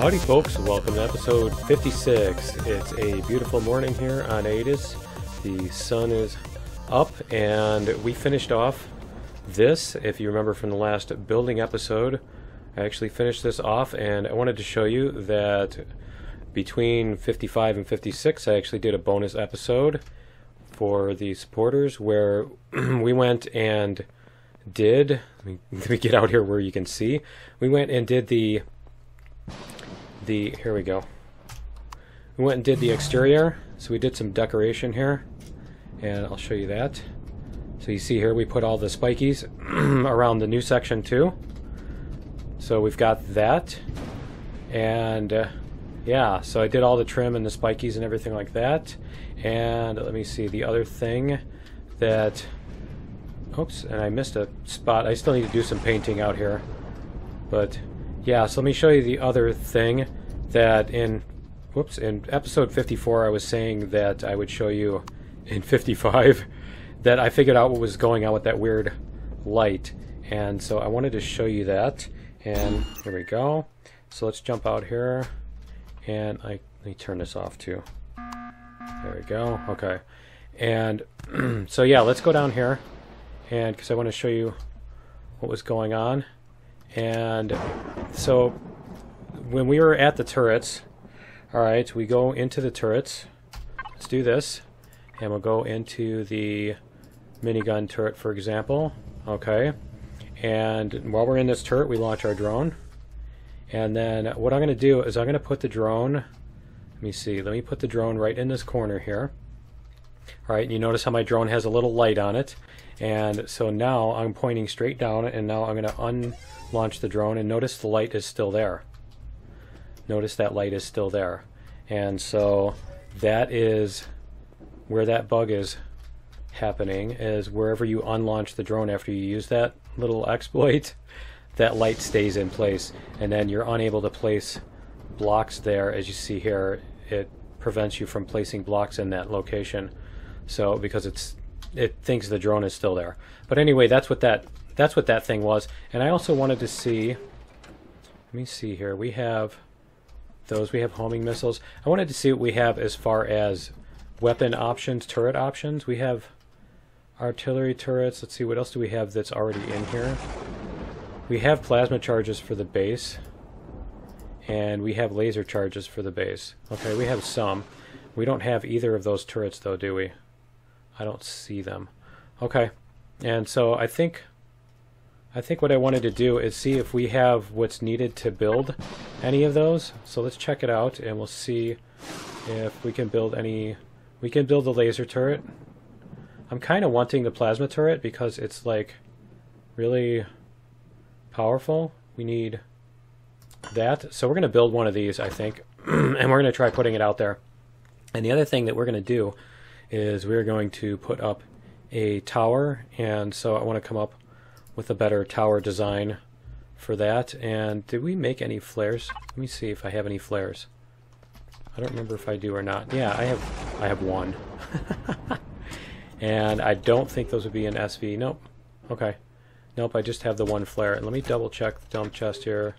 Howdy folks, welcome to episode 56. It's a beautiful morning here on Aetus. The sun is up and we finished off this. If you remember from the last building episode, I actually finished this off and I wanted to show you that between 55 and 56 I actually did a bonus episode for the supporters where we went and did, let me get out here where you can see, we went and did the here we go. We went and did the exterior, so we did some decoration here, and I'll show you that. So you see here we put all the spikies around the new section too. So we've got that, and yeah, so I did all the trim and the spikies and everything like that. And let me see, the other thing that, oops, and I missed a spot. I still need to do some painting out here, but yeah, so let me show you the other thing that in episode 54 I was saying that I would show you in 55 that I figured out what was going on with that weird light, and so I wanted to show you that. And here we go. So let's jump out here, and let me turn this off too. There we go. Okay, and so yeah, let's go down here, and because I want to show you what was going on. And so when we were at the turrets, alright, we go into the turrets. Let's do this. And we'll go into the minigun turret, for example. Okay. And while we're in this turret, we launch our drone. And then what I'm going to do is I'm going to put the drone, let me see, let me put the drone right in this corner here. Alright, you notice how my drone has a little light on it. And so now I'm pointing straight down, and now I'm going to unlaunch the drone, and notice the light is still there. Notice that light is still there. And so that is where that bug is happening, is wherever you unlaunch the drone after you use that little exploit, that light stays in place, and then you're unable to place blocks there. As you see here, it prevents you from placing blocks in that location. So because it thinks the drone is still there. But anyway, that's what that thing was. And I also wanted to see, let me see here, we have those, we have homing missiles. I wanted to see what we have as far as weapon options, turret options. We have artillery turrets. Let's see, what else do we have that's already in here? We have plasma charges for the base, and we have laser charges for the base. Okay, we have some. We don't have either of those turrets though, do we? I don't see them. Okay, and so I think what I wanted to do is see if we have what's needed to build any of those. So let's check it out, and we'll see if we can build any. We can build the laser turret. I'm kind of wanting the plasma turret because it's like really powerful. We need that. So we're going to build one of these, I think, and we're going to try putting it out there. And the other thing that we're going to do is we're going to put up a tower, and so I want to come up with a better tower design for that. And did we make any flares? Let me see if I have any flares. I don't remember if I do or not. Yeah, I have one. And I don't think those would be an SV. Nope. Okay. Nope, I just have the one flare. And let me double check the dump chest here.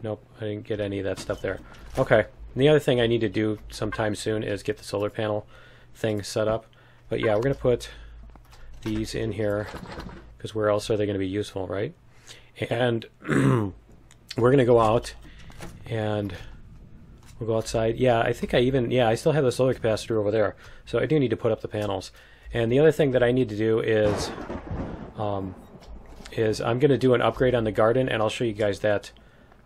Nope, I didn't get any of that stuff there. Okay. And the other thing I need to do sometime soon is get the solar panel thing set up. But yeah, we're going to put these in here because where else are they going to be useful, right? And we're going to go out and we'll go outside. Yeah, I think I still have the solar capacitor over there, so I do need to put up the panels. And the other thing that I need to do is I'm going to do an upgrade on the garden, and I'll show you guys that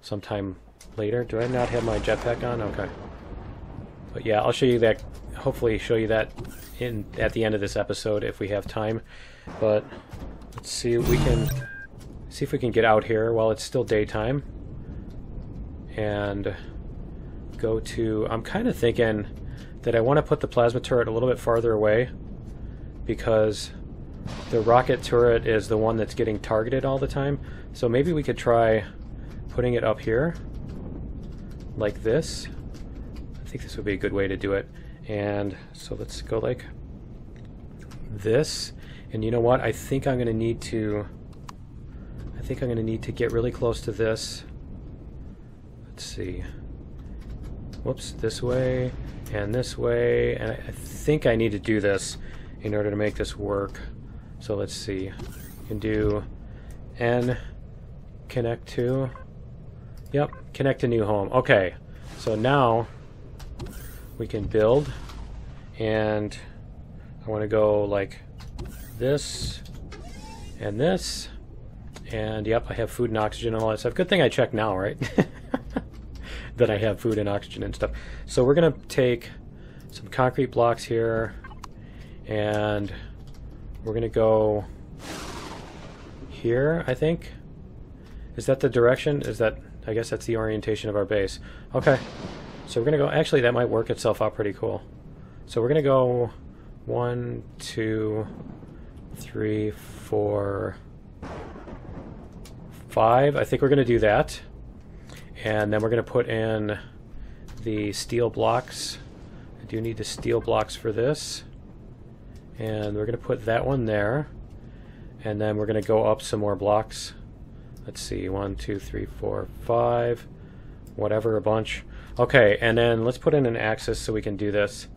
sometime later. Do I not have my jetpack on? Okay. But yeah, I'll show you that, hopefully show you that at the end of this episode if we have time. But let's see if we can get out here while it's still daytime and go to, I'm kind of thinking that I want to put the plasma turret a little bit farther away because the rocket turret is the one that's getting targeted all the time. So maybe we could try putting it up here like this. I think this would be a good way to do it. And so let's go like this. And you know what? I think I'm going to need to get really close to this. Let's see. whoops, this way, and I think I need to do this in order to make this work. So let's see. You can do N connect to, yep, connect to new home. Okay, so now we can build, and I want to go like this and this, and yep, I have food and oxygen and all that stuff. Good thing I checked now, right? That I have food and oxygen and stuff. So we're gonna take some concrete blocks here, and we're gonna go here, I think. Is that the direction? Is that, I guess that's the orientation of our base. Okay, so we're gonna go, actually that might work itself out pretty cool. So we're gonna go 1, 2, 3, 4, 5. I think we're gonna do that. And then we're going to put in the steel blocks. I do need the steel blocks for this. And we're going to put that one there. And then we're going to go up some more blocks. Let's see, 1, 2, 3, 4, 5. Whatever, a bunch. Okay, and then let's put in an axis so we can do this.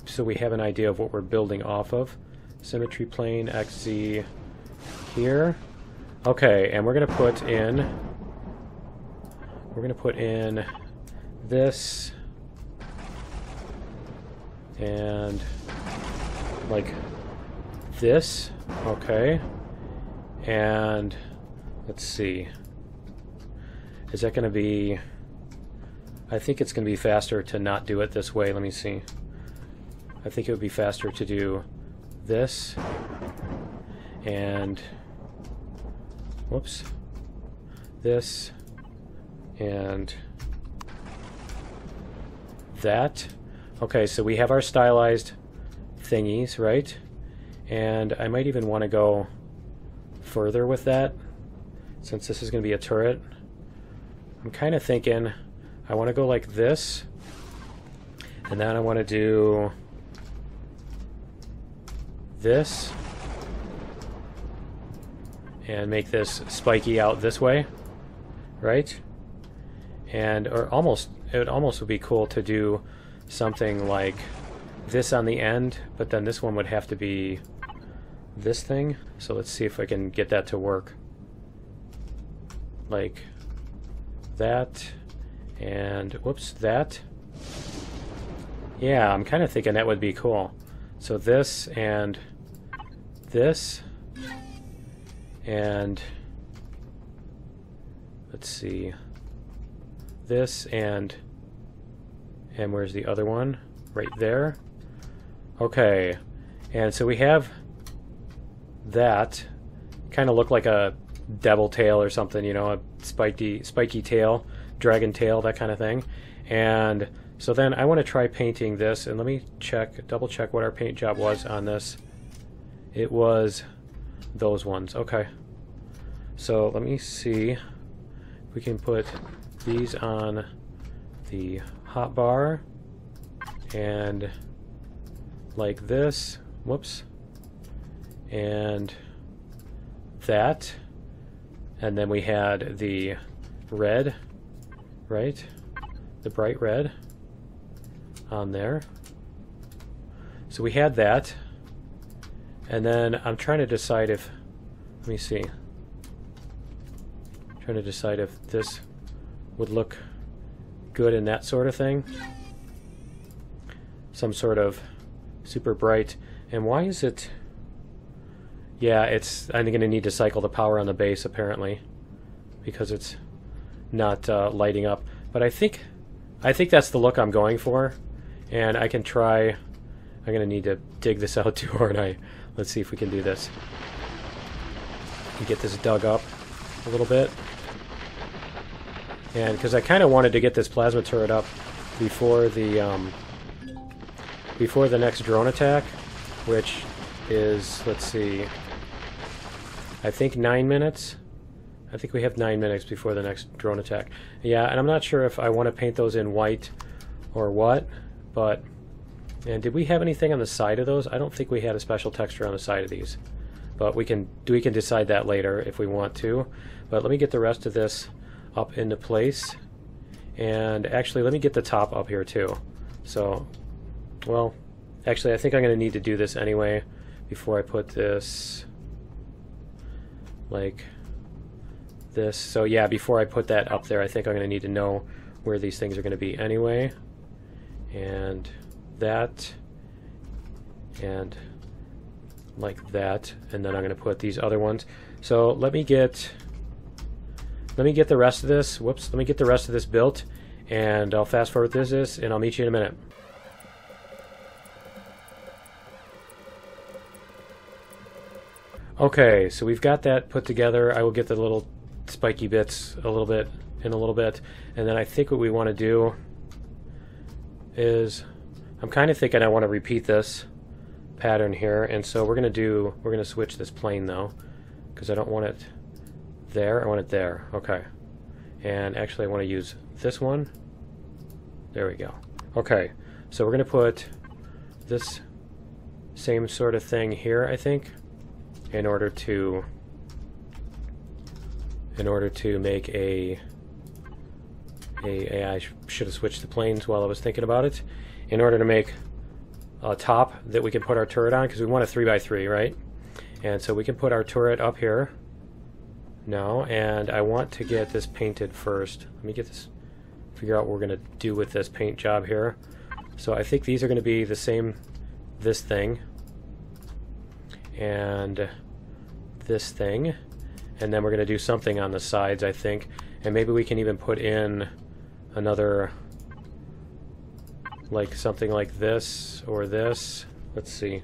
So we have an idea of what we're building off of. Symmetry plane, XZ here. Okay, and we're going to put in... We're going to put in this and like this, okay, and let's see, is that going to be, I think it's going to be faster to not do it this way. Let me see. I think it would be faster to do this and, whoops, this and that. Okay, so we have our stylized thingies, right? And I might even want to go further with that, since this is going to be a turret. I'm kind of thinking I want to go like this, and then I want to do this and make this spiky out this way, right? And or almost, it would almost be cool to do something like this on the end, but then this one would have to be this thing. So let's see if I can get that to work. Like that, and whoops, that. Yeah, I'm kind of thinking that would be cool. So this and this, and let's see, this and where's the other one? Right there. Okay, and so we have that kind of look like a devil tail or something, you know, a spiky tail, dragon tail, that kind of thing. And so then I want to try painting this, and let me double check what our paint job was on this. It was those ones. Okay, so let me see if we can put these on the hotbar and like this, whoops, and that, and then we had the red, right, the bright red on there. So we had that, and then I'm trying to decide if, let me see, I'm trying to decide if this would look good in that sort of thing, some sort of super bright. And why is it, yeah, I'm going to need to cycle the power on the base apparently, because it's not lighting up. But I think that's the look I'm going for, and I can try. I'm going to need to dig this out too, aren't I? Let's see if we can do this. Get this dug up a little bit, and because I kind of wanted to get this plasma turret up before the next drone attack, which is, let's see, I think 9 minutes. I think we have 9 minutes before the next drone attack. Yeah, and I'm not sure if I want to paint those in white or what, but, and did we have anything on the side of those? I don't think we had a special texture on the side of these, but we can decide that later if we want to. But let me get the rest of this up into place, And actually, let me get the top up here too. So, well, actually, I think I'm going to need to do this anyway before I put this like this. So yeah, before I put that up there, I think I'm going to need to know where these things are going to be anyway. And that, and like that, and then I'm going to put these other ones. So let me get the rest of this. Whoops, let me get the rest of this built, and I'll fast forward this, and I'll meet you in a minute. Okay, so we've got that put together. I will get the little spiky bits in a little bit, and then I think what we want to do is, I'm kind of thinking I want to repeat this pattern here, and so we're going to switch this plane though, because I don't want it there, I want it there. Okay, and actually I want to use this one. There we go. Okay, so we're going to put this same sort of thing here, I think, in order to make I should have switched the planes while I was thinking about it, in order to make a top that we can put our turret on, because we want a 3x3, right? And so we can put our turret up here now, and I want to get this painted first. Let me get this, figure out what we're going to do with this paint job here. So I think these are going to be the same, this thing and this thing, and then we're going to do something on the sides, I think, and maybe we can even put in another, like something like this or this. Let's see.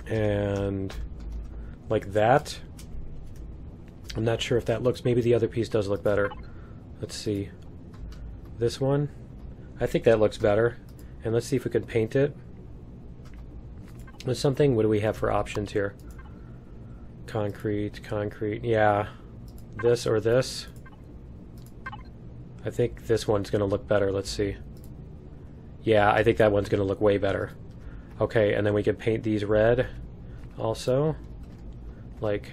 And like that. I'm not sure if that looks, maybe the other piece does look better. Let's see. This one. I think that looks better. And let's see if we could paint it with something. What do we have for options here? Concrete, concrete. Yeah. This or this. I think this one's going to look better. Let's see. Yeah, I think that one's going to look way better. Okay, and then we can paint these red also. Like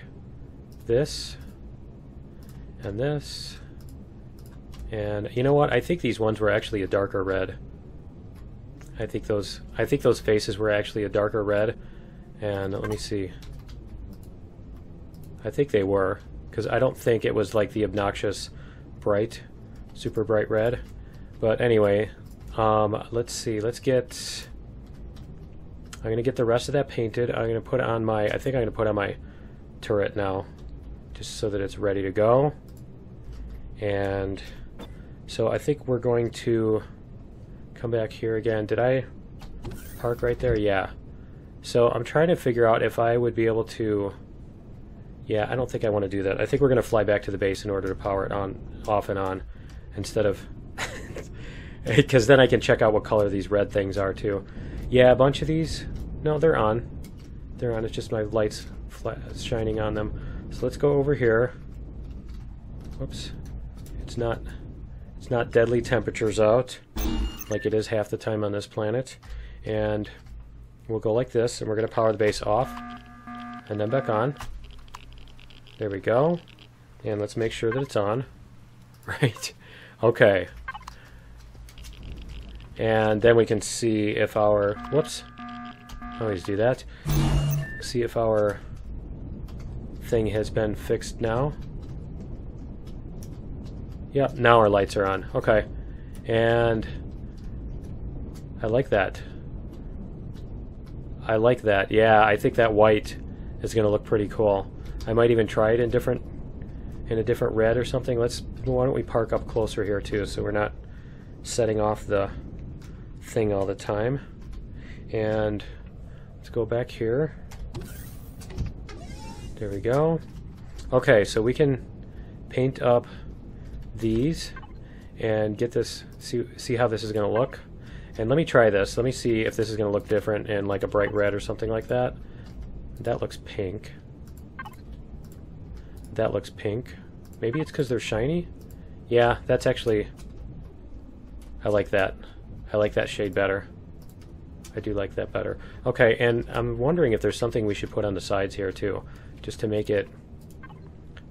this. And this. And you know what? I think these ones were actually a darker red. I think those faces were actually a darker red. And let me see. I think they were, because I don't think it was like the obnoxious bright, super bright red. But anyway, let's see. Let's get, I'm going to get the rest of that painted. I'm going to put on my, I think I'm going to put on my turret now, just so that it's ready to go. And so I think we're going to come back here again. Did I park right there? Yeah. So I'm trying to figure out if I would be able to, yeah, I don't think I want to do that. I think we're going to fly back to the base in order to power it on, off and on, instead of, because then I can check out what color these red things are too. Yeah, a bunch of these, no, they're on. They're on, it's just my lights shining on them. So let's go over here. Whoops. It's not deadly temperatures out, like it is half the time on this planet. And we'll go like this, and we're going to power the base off, and then back on. There we go. And let's make sure that it's on. Right. Okay. And then we can see if our, whoops, I always do that. See if our thing has been fixed now. Yep, now our lights are on. Okay. And I like that. I like that. Yeah, I think that white is going to look pretty cool. I might even try it in a different red or something. Why don't we park up closer here too, so we're not setting off the thing all the time. And let's go back here. There we go. Okay, so we can paint up these and get this, see how this is going to look. And let me try this. Let me see if this is going to look different in like a bright red or something like that. That looks pink. That looks pink. Maybe it's because they're shiny? Yeah, that's actually, I like that. I like that shade better. I do like that better. Okay, and I'm wondering if there's something we should put on the sides here too, just to make it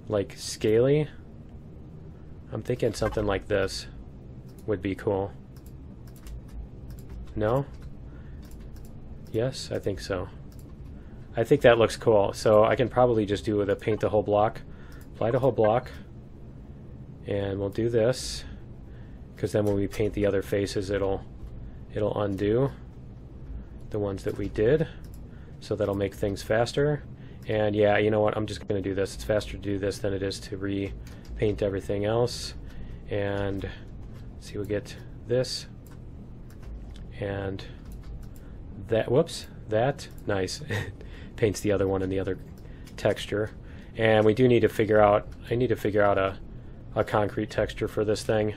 like scaly. I'm thinking something like this would be cool. No? Yes, I think so. I think that looks cool. So I can probably just do the paint the whole block. Apply the whole block. And we'll do this. Because then when we paint the other faces, it'll undo the ones that we did. So that'll make things faster. And yeah, you know what? I'm just going to do this. It's faster to do this than it is to repaint everything else. And see, we get this. And that, whoops, that, nice. Paints the other one in the other texture. And we do need to figure out, I need to figure out a concrete texture for this thing,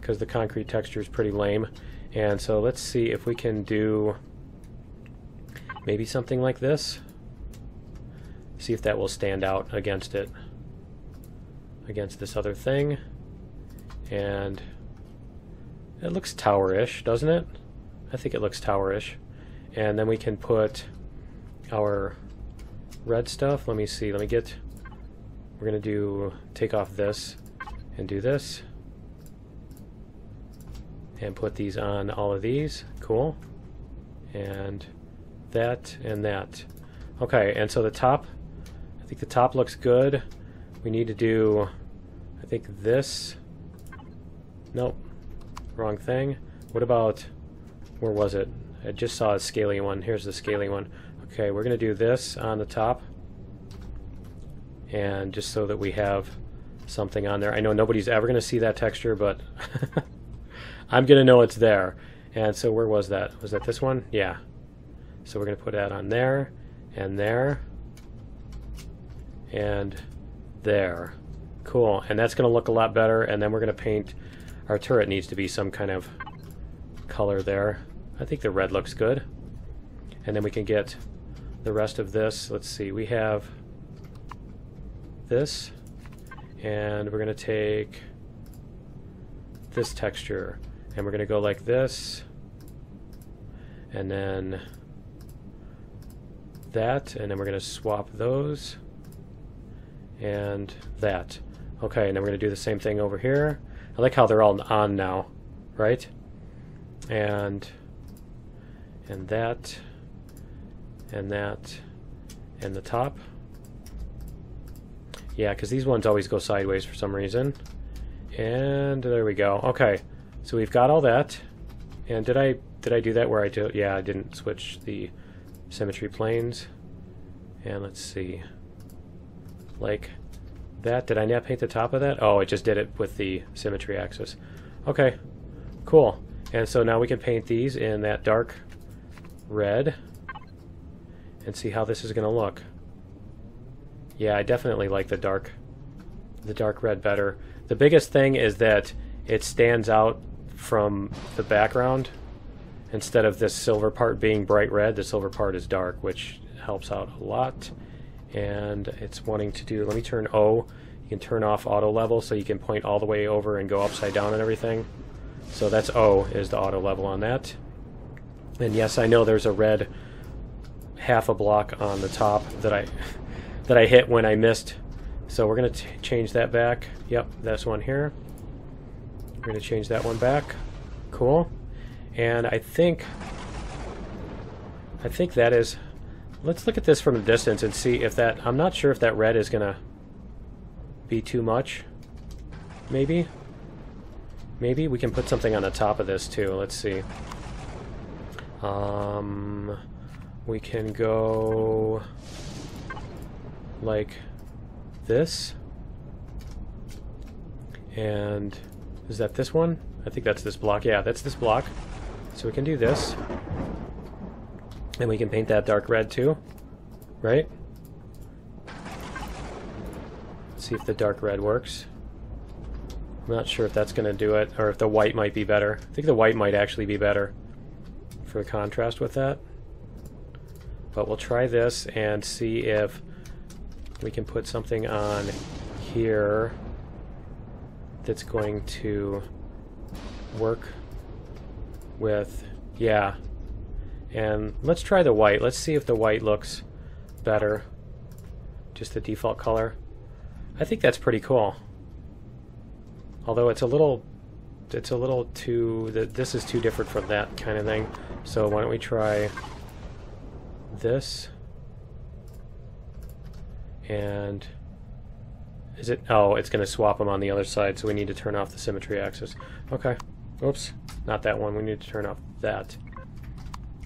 because the concrete texture is pretty lame. And so let's see if we can do maybe something like this. See if that will stand out against it, against this other thing. And it looks tower-ish, doesn't it? I think it looks tower-ish. And then we can put our red stuff. Let me see. Let me get... We're going to take off this and do this. And put these on all of these. Cool. And that and that. Okay, and so the top, I think the top looks good. We need to do, I think this. Nope. Wrong thing. What about... Where was it? I just saw a scaly one. Here's the scaly one. Okay, we're going to do this on the top. And just so that we have something on there. I know nobody's ever going to see that texture, but I'm going to know it's there. And so where was that? Was that this one? Yeah. So we're going to put that on there, and there, and there. Cool. And that's going to look a lot better. And then we're going to paint... Our turret needs to be some kind of color there. I think the red looks good. And then we can get the rest of this. Let's see, we have this, and we're going to take this texture, and we're going to go like this, and then that, and then we're going to swap those, and that. Okay, and then we're going to do the same thing over here. I like how they're all on now, right? And that, and that, and the top. Yeah, because these ones always go sideways for some reason. And there we go. Okay, so we've got all that. And did I do that where I do? Yeah, I didn't switch the symmetry planes. And let's see, like that. Did I not paint the top of that? Oh, it just did it with the symmetry axis. Okay, cool. And so now we can paint these in that dark red and see how this is going to look. Yeah, I definitely like the dark red better. The biggest thing is that it stands out from the background. Instead of this silver part being bright red, the silver part is dark, which helps out a lot. And it's wanting to do, let me turn O. You can turn off auto level so you can point all the way over and go upside down and everything. So that's O is the auto level on that. And yes, I know there's a red half a block on the top that I hit when I missed. So we're going to change that back. Yep, that's one here. We're going to change that one back. Cool. And I think that is... Let's look at this from a distance and see if that... I'm not sure if that red is going to be too much. Maybe? Maybe we can put something on the top of this too. Let's see. We can go like this. And is that this one? I think that's this block. Yeah, that's this block. So we can do this. And we can paint that dark red too, right? Let's see if the dark red works. I'm not sure if that's going to do it, or if the white might be better. I think the white might actually be better for contrast with that. But we'll try this and see if we can put something on here that's going to work with, yeah. And let's try the white. Let's see if the white looks better. Just the default color. I think that's pretty cool. Although it's a little too, this is too different for that kind of thing. So why don't we try this? And is it, oh, it's going to swap them on the other side, so we need to turn off the symmetry axis. Okay. Oops, not that one. We need to turn off that.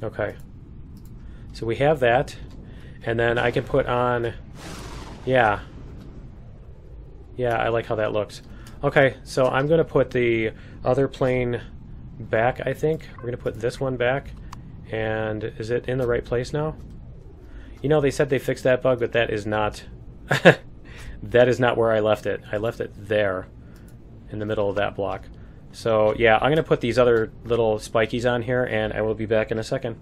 Okay. So we have that, and then I can put on, yeah. Yeah, I like how that looks. Okay, so I'm going to put the other plane back, I think. We're going to put this one back, and is it in the right place now? You know, they said they fixed that bug, but that is not that is not where I left it. I left it there in the middle of that block. So yeah, I'm going to put these other little spikies on here, and I will be back in a second.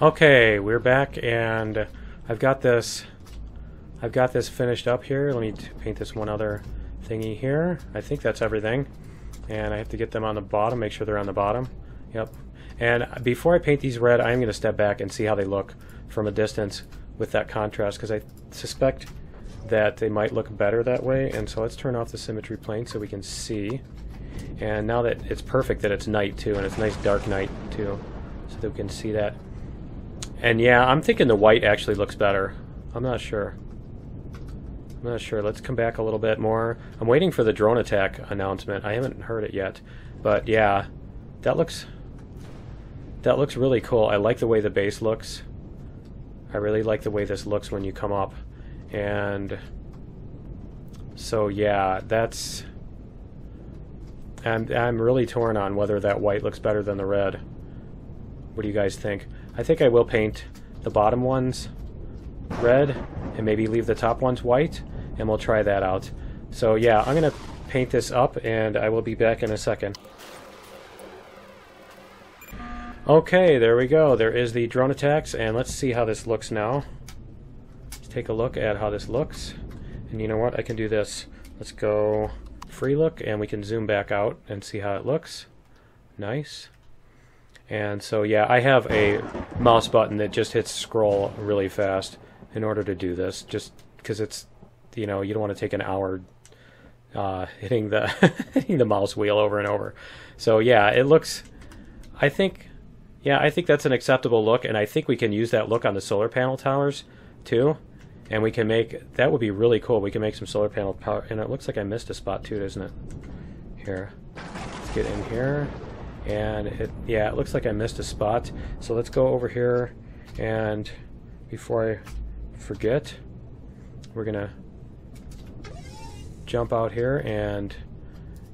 Okay, we're back, and I've got this finished up here. Let me paint this one other thingy here. I think that's everything. And I have to get them on the bottom, make sure they're on the bottom. Yep. And before I paint these red, I'm going to step back and see how they look from a distance with that contrast, because I suspect that they might look better that way. And so let's turn off the symmetry plane so we can see. And now that it's perfect that it's night too, and it's nice dark night too, so that we can see that. And yeah, I'm thinking the white actually looks better. I'm not sure. I'm not sure. Let's come back a little bit more. I'm waiting for the drone attack announcement. I haven't heard it yet. But yeah, that looks really cool. I like the way the base looks. I really like the way this looks when you come up. And so yeah, that's... I'm really torn on whether that white looks better than the red. What do you guys think? I think I will paint the bottom ones red and maybe leave the top ones white, and we'll try that out. So yeah, I'm going to paint this up, and I will be back in a second. Okay, there we go. There is the drone attacks, and let's see how this looks now. Let's take a look at how this looks. And you know what? I can do this. Let's go free look, and we can zoom back out and see how it looks. Nice. And so yeah, I have a mouse button that just hits scroll really fast in order to do this, just because it's, you know, you don't want to take an hour hitting the hitting the mouse wheel over and over. So yeah, it looks, I think that's an acceptable look, and I think we can use that look on the solar panel towers too, and we can make, that would be really cool. We can make some solar panel power, and it looks like I missed a spot too, doesn't it? Here, let's get in here. And it looks like I missed a spot. So let's go over here, and before I forget, we're gonna jump out here, and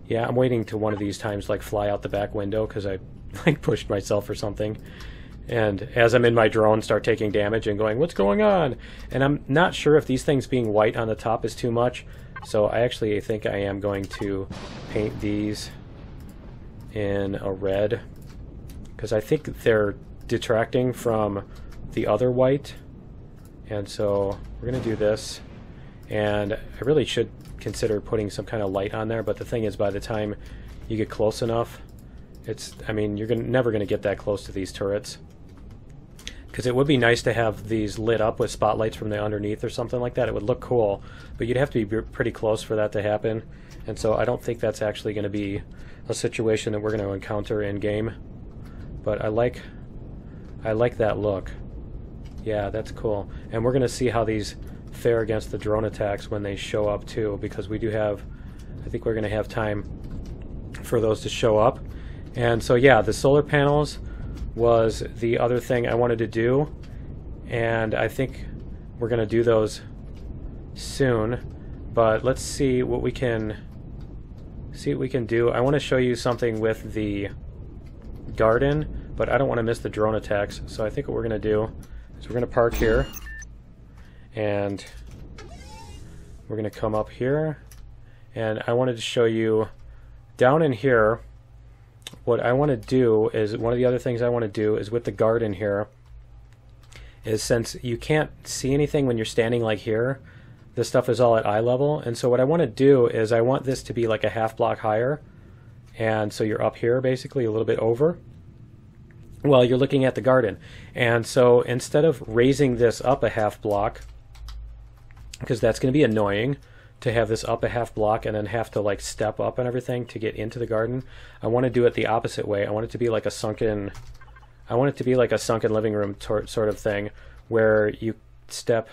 yeah, I'm waiting to one of these times like fly out the back window because I like pushed myself or something. And as I'm in my drone, start taking damage and going, what's going on? And I'm not sure if these things being white on the top is too much. So I actually think I am going to paint these in a red, because I think they're detracting from the other white. And so we're going to do this, and I really should consider putting some kind of light on there, but the thing is, by the time you get close enough, it's, I mean, you're never going to get that close to these turrets, because it would be nice to have these lit up with spotlights from the underneath or something like that. It would look cool, but you'd have to be pretty close for that to happen. And so I don't think that's actually going to be a situation that we're going to encounter in game. But I like that look. Yeah, that's cool. And we're going to see how these fare against the drone attacks when they show up too, because we do have, I think we're going to have time for those to show up. And so yeah, the solar panels was the other thing I wanted to do, and I think we're going to do those soon. But let's see what we can do. I want to show you something with the garden, but I don't want to miss the drone attacks. So I think what we're going to do is we're going to park here, and we're going to come up here, and I wanted to show you down in here. What I want to do is, one of the other things I want to do is with the garden here, is since you can't see anything when you're standing like here, this stuff is all at eye level, and so what I want to do is I want this to be like a half block higher, and so you're up here basically a little bit over, well, you're looking at the garden. And so instead of raising this up a half block, because that's going to be annoying to have this up a half block and then have to like step up and everything to get into the garden, I want to do it the opposite way. I want it to be like a sunken living room sort of thing, where you step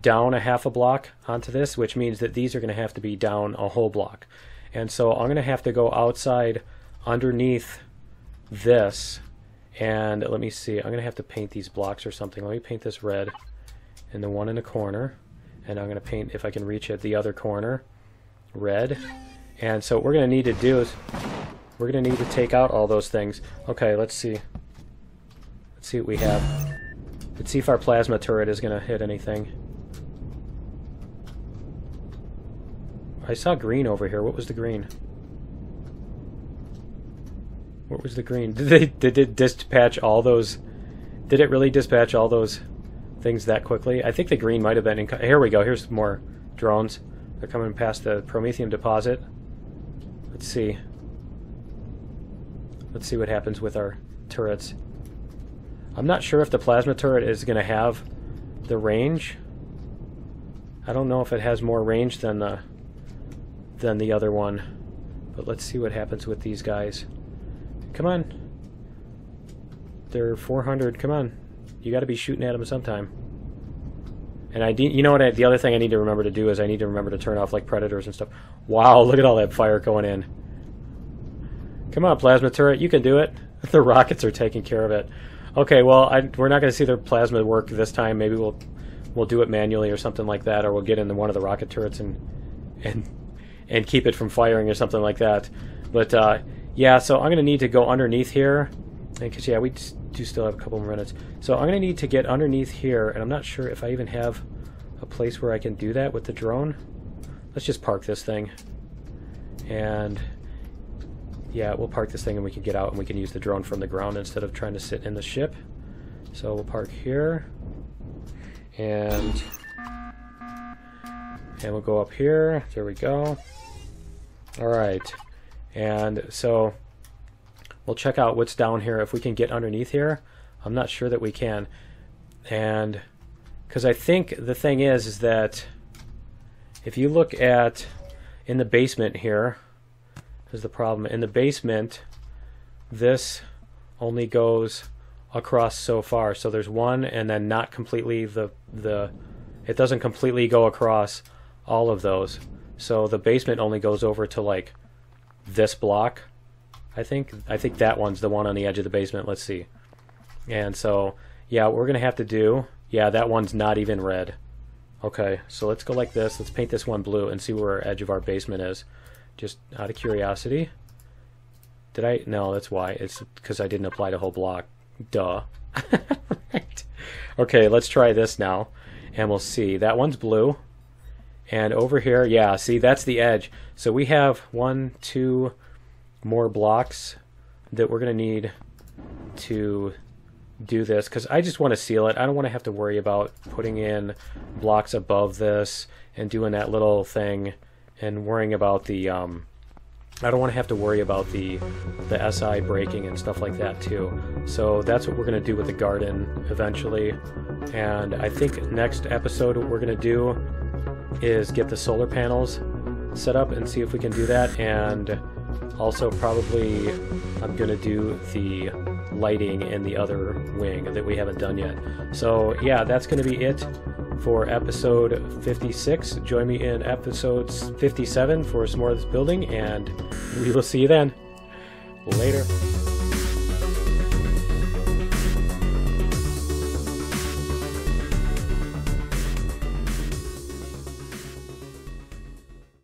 down a half a block onto this, which means that these are going to have to be down a whole block. And so I'm going to have to go outside underneath this, and let me see, I'm going to have to paint these blocks or something. Let me paint this red and the one in the corner, and I'm going to paint, if I can reach it, the other corner red. And so what we're going to need to do is we're going to need to take out all those things. Okay, let's see what we have. Let's see if our plasma turret is going to hit anything. I saw green over here. What was the green? What was the green? Did it dispatch all those? Did it really dispatch all those things that quickly? I think the green might have been. Here we go. Here's more drones. They're coming past the Promethium deposit. Let's see. Let's see what happens with our turrets. I'm not sure if the plasma turret is going to have the range. I don't know if it has more range than the other one. But let's see what happens with these guys. Come on. They're 400. Come on. You got to be shooting at them sometime. And you know what? The other thing I need to remember to do is I need to remember to turn off like predators and stuff. Wow, look at all that fire going in. Come on, plasma turret, you can do it. The rockets are taking care of it. Okay, well, we're not going to see the plasma work this time. Maybe we'll do it manually or something like that, or we'll get into one of the rocket turrets and keep it from firing or something like that. But yeah, so I'm going to need to go underneath here, because yeah, we do still have a couple more minutes. So I'm going to need to get underneath here, and I'm not sure if I even have a place where I can do that with the drone. Let's just park this thing, and yeah, we'll park this thing and we can get out and we can use the drone from the ground instead of trying to sit in the ship. So we'll park here, and we'll go up here. There we go. Alright, and so we'll check out what's down here. If we can get underneath here, I'm not sure that we can. And because I think the thing is that if you look at in the basement here, is the problem. In the basement, this only goes across so far. So there's one, and then not completely it doesn't completely go across all of those. So the basement only goes over to like this block. I think that one's the one on the edge of the basement. Let's see. And so yeah, what we're gonna have to do, yeah, that one's not even red. Okay, so let's go like this. Let's paint this one blue and see where our edge of our basement is. Just out of curiosity. Did I? No, that's why. It's because I didn't apply the whole block. Duh. Right. Okay, let's try this now. And we'll see. That one's blue. And over here, yeah, see, that's the edge. So we have 1, 2 more blocks that we're going to need to do this. Because I just want to seal it. I don't want to have to worry about putting in blocks above this and doing that little thing. And worrying about the, I don't want to have to worry about the SI breaking and stuff like that too. So that's what we're going to do with the garden eventually. And I think next episode what we're going to do is get the solar panels set up and see if we can do that. And also probably I'm going to do the lighting in the other wing that we haven't done yet. So yeah, that's going to be it for episode 56. Join me in episode 57 for some more of this building, and we will see you then. Later.